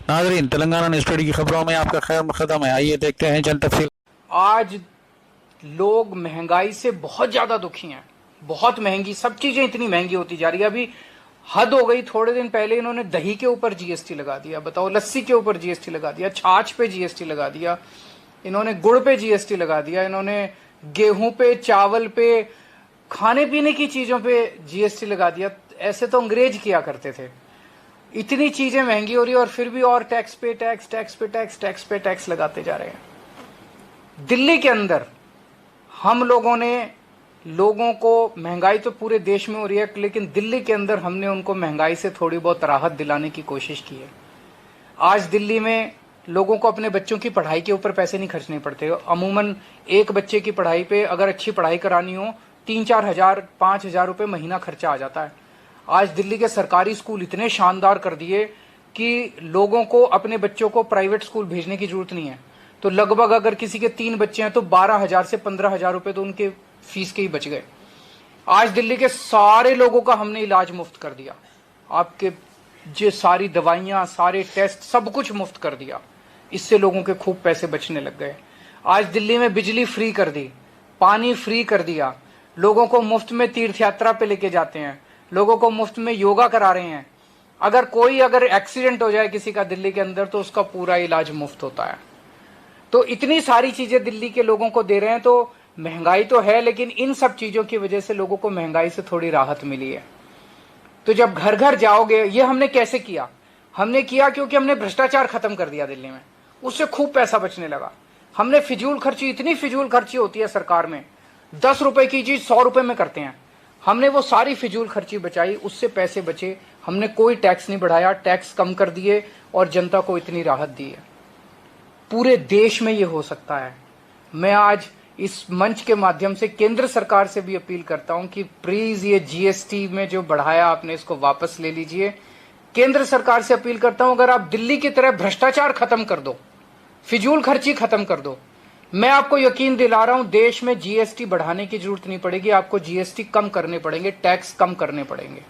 नाजरीन, तेलंगाना न्यूज़ की खबरों में आपका खैर मकदम है। आइए देखते हैं चंद तफसील। आज लोग महंगाई से बहुत ज्यादा दुखी हैं। बहुत महंगी, सब चीजें इतनी महंगी होती जा रही है। अभी हद हो गई। थोड़े दिन पहले इन्होंने दही के ऊपर जीएसटी लगा दिया, बताओ। लस्सी के ऊपर जीएसटी लगा दिया, छाछ पे जीएसटी लगा दिया, इन्होंने गुड़ पे जीएसटी लगा दिया, इन्होंने गेहूं पे, चावल पे, खाने पीने की चीजों पे जीएसटी लगा दिया। ऐसे तो अंग्रेज किया करते थे। इतनी चीजें महंगी हो रही है और फिर भी और टैक्स पे टैक्स, टैक्स पे टैक्स, टैक्स पे टैक्स लगाते जा रहे हैं। दिल्ली के अंदर हम लोगों ने लोगों को, महंगाई तो पूरे देश में हो रही है, लेकिन दिल्ली के अंदर हमने उनको महंगाई से थोड़ी बहुत राहत दिलाने की कोशिश की है। आज दिल्ली में लोगों को अपने बच्चों की पढ़ाई के ऊपर पैसे नहीं खर्चने पड़ते। अमूमन एक बच्चे की पढ़ाई पे, अगर अच्छी पढ़ाई करानी हो, 3-4 हजार, 5,000 रुपये महीना खर्चा आ जाता है। आज दिल्ली के सरकारी स्कूल इतने शानदार कर दिए कि लोगों को अपने बच्चों को प्राइवेट स्कूल भेजने की जरूरत नहीं है। तो लगभग अगर किसी के 3 बच्चे हैं तो 12,000 से 15,000 रुपए तो उनके फीस के ही बच गए। आज दिल्ली के सारे लोगों का हमने इलाज मुफ्त कर दिया। आपके जो सारी दवाइयां, सारे टेस्ट, सब कुछ मुफ्त कर दिया। इससे लोगों के खूब पैसे बचने लग गए। आज दिल्ली में बिजली फ्री कर दी, पानी फ्री कर दिया, लोगों को मुफ्त में तीर्थ यात्रा पे लेके जाते हैं, लोगों को मुफ्त में योगा करा रहे हैं। अगर एक्सीडेंट हो जाए किसी का दिल्ली के अंदर तो उसका पूरा इलाज मुफ्त होता है। तो इतनी सारी चीजें दिल्ली के लोगों को दे रहे हैं। तो महंगाई तो है, लेकिन इन सब चीजों की वजह से लोगों को महंगाई से थोड़ी राहत मिली है। तो जब घर घर जाओगे, ये हमने कैसे किया? हमने किया क्योंकि हमने भ्रष्टाचार खत्म कर दिया दिल्ली में, उससे खूब पैसा बचने लगा। हमने फिजूल खर्ची, इतनी फिजूल खर्ची होती है सरकार में, 10 रुपए की चीज 100 रुपए में करते हैं। हमने वो सारी फिजूल खर्ची बचाई, उससे पैसे बचे। हमने कोई टैक्स नहीं बढ़ाया, टैक्स कम कर दिए और जनता को इतनी राहत दी है। पूरे देश में ये हो सकता है। मैं आज इस मंच के माध्यम से केंद्र सरकार से भी अपील करता हूं कि प्लीज ये जीएसटी में जो बढ़ाया आपने, इसको वापस ले लीजिए। केंद्र सरकार से अपील करता हूं, अगर आप दिल्ली की तरह भ्रष्टाचार खत्म कर दो, फिजूल खर्ची खत्म कर दो, मैं आपको यकीन दिला रहा हूं देश में जीएसटी बढ़ाने की जरूरत नहीं पड़ेगी। आपको जीएसटी कम करने पड़ेंगे, टैक्स कम करने पड़ेंगे।